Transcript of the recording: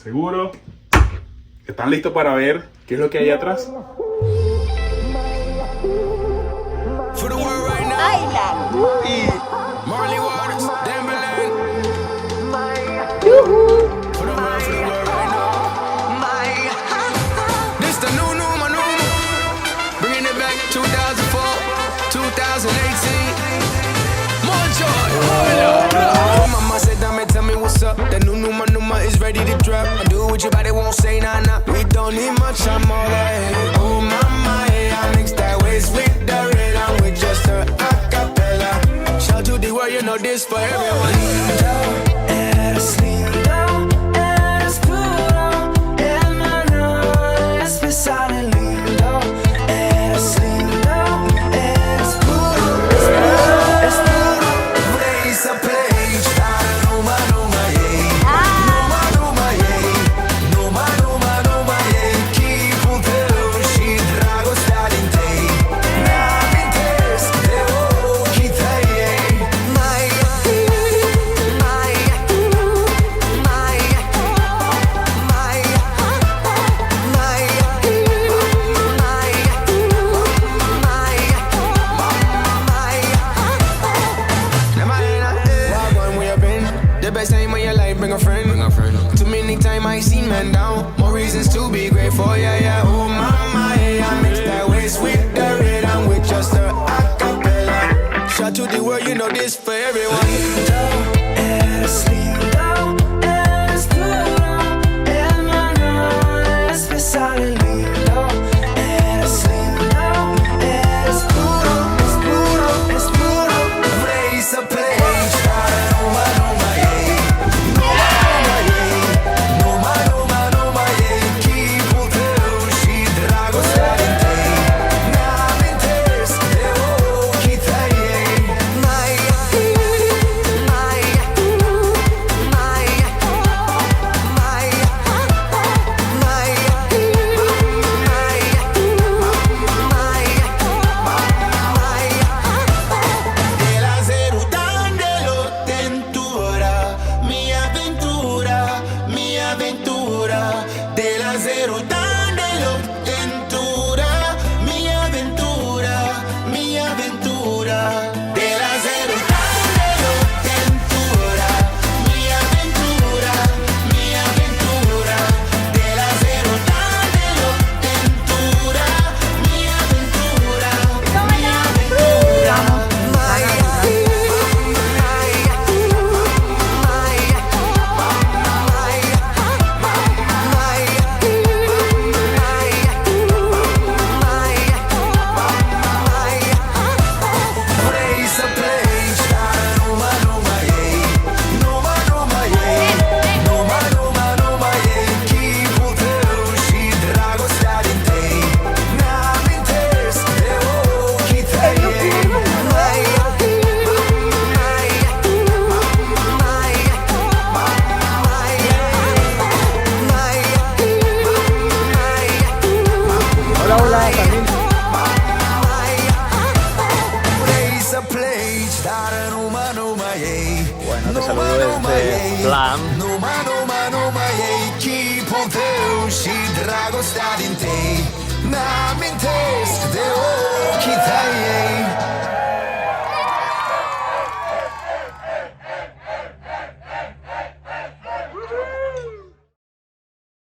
¿Seguro? ¿Están listos para ver qué es lo que hay atrás? Marley Waters, Timberland. This the new maneuver. Bringing it back 2004, 2018. More joy. Mama said, "Dame, tell me what's up." The new maneuver is ready to drop. I do what your body won't say, nah, nah. We don't need much, I'm all that. Oh, mama, yeah, I mix that waist with the red. I'm with just a acapella. Shout to the world, you know this for everyone. Eres lindo, eres puro, hermano, especial y lindo. Eres lindo, eres puro, es puro. Raise a page, numa, numa, yeah. Numa, numa, yeah. Numa, numa, numa, yeah. Keep on telling she drago starting day. Navintes, debo quitar, yeah. The best time of your life, bring a friend. Too many times I seen man down. More reasons to be grateful, yeah, yeah. Oh, mama, yeah, I mix that waist with the red. I'm with just a acapella. Shout to the world, you know this for everyone. Eres lindo, eres puro, hermano, especial y lindo. Eres lindo, eres puro, es puro, es puro. Raise a page. Bueno, te saludo desde Plan.